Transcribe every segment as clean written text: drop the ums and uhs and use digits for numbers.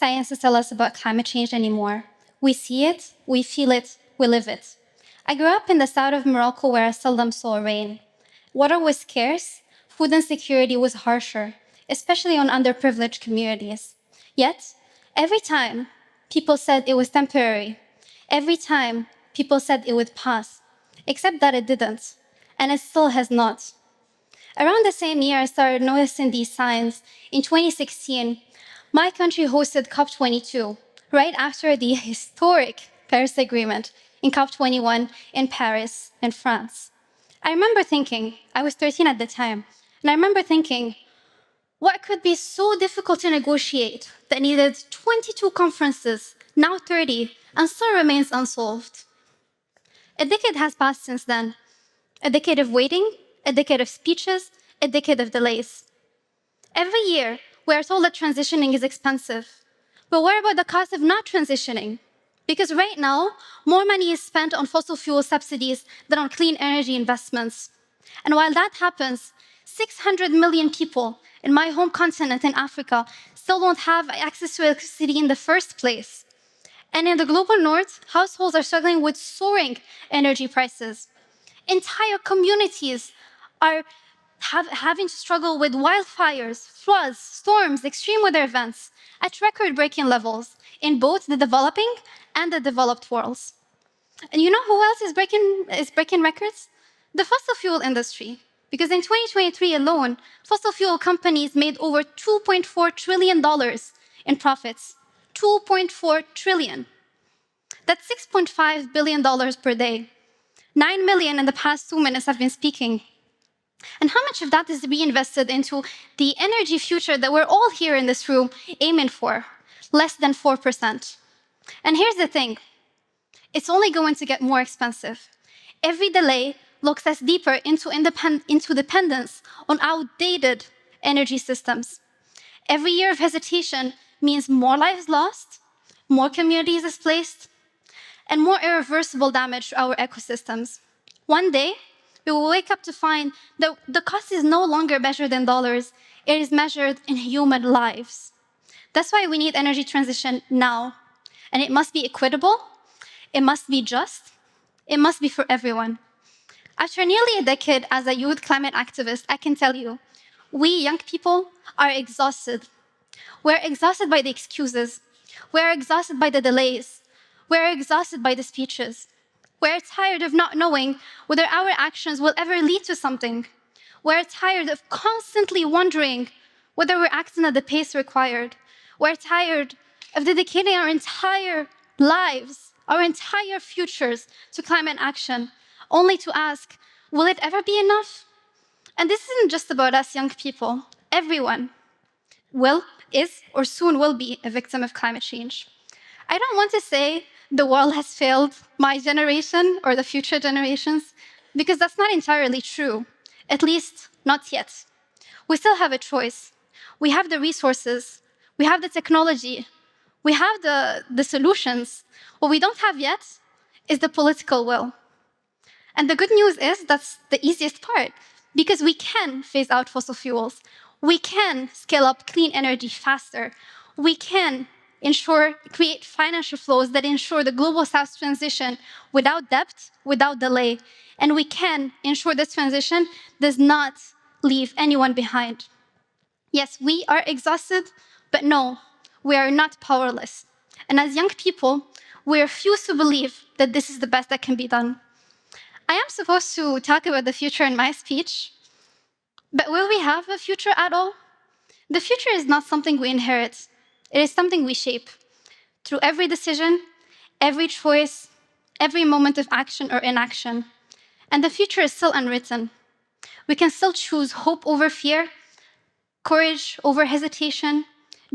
science to tell us about climate change anymore. We see it, we feel it, we live it. I grew up in the south of Morocco where I seldom saw rain. Water was scarce, food insecurity was harsher, especially on underprivileged communities. Yet, every time people said it was temporary, every time people said it would pass, except that it didn't, and it still has not. Around the same year, I started noticing these signs. In 2016, my country hosted COP22, right after the historic Paris Agreement in COP21 in Paris, in France. I remember thinking, I was 13 at the time, and I remember thinking, what could be so difficult to negotiate that needed 22 conferences, now 30, and still remains unsolved? A decade has passed since then. A decade of waiting, a decade of speeches, a decade of delays. Every year, we are told that transitioning is expensive. But what about the cost of not transitioning? Because right now, more money is spent on fossil fuel subsidies than on clean energy investments. And while that happens, 600 million people in my home continent in Africa still don't have access to electricity in the first place. And in the global north, households are struggling with soaring energy prices. Entire communities are having to struggle with wildfires, floods, storms, extreme weather events at record-breaking levels in both the developing and the developed worlds. And you know who else is breaking records? The fossil fuel industry. Because in 2023 alone, fossil fuel companies made over $2.4 trillion in profits. $2.4 trillion. That's $6.5 billion per day. 9 million in the past 2 minutes I've been speaking. And how much of that is reinvested into the energy future that we're all here in this room aiming for? Less than 4%. And here's the thing, it's only going to get more expensive. Every delay looks us deeper into dependence on outdated energy systems. Every year of hesitation means more lives lost, more communities displaced, and more irreversible damage to our ecosystems. One day, we will wake up to find that the cost is no longer measured in dollars, it is measured in human lives. That's why we need energy transition now. And it must be equitable, it must be just, it must be for everyone. After nearly a decade as a youth climate activist, I can tell you, we young people are exhausted. We're exhausted by the excuses. We're exhausted by the delays. We're exhausted by the speeches. We're tired of not knowing whether our actions will ever lead to something. We're tired of constantly wondering whether we're acting at the pace required. We're tired of dedicating our entire lives, our entire futures to climate action, only to ask, will it ever be enough? And this isn't just about us young people. Everyone is, or soon will be a victim of climate change. I don't want to say the world has failed my generation or the future generations, because that's not entirely true, at least not yet. We still have a choice. We have the resources, we have the technology, we have the solutions. What we don't have yet is the political will. And the good news is that's the easiest part, because we can phase out fossil fuels. We can scale up clean energy faster. We can create financial flows that ensure the global South transition without debt, without delay. And we can ensure this transition does not leave anyone behind. Yes, we are exhausted, but no, we are not powerless. And as young people, we refuse to believe that this is the best that can be done. I am supposed to talk about the future in my speech, but will we have a future at all? The future is not something we inherit. It is something we shape through every decision, every choice, every moment of action or inaction. And the future is still unwritten. We can still choose hope over fear, courage over hesitation,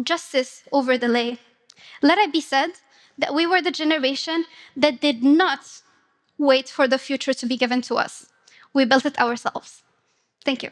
justice over delay. Let it be said that we were the generation that did not wait for the future to be given to us. We built it ourselves. Thank you.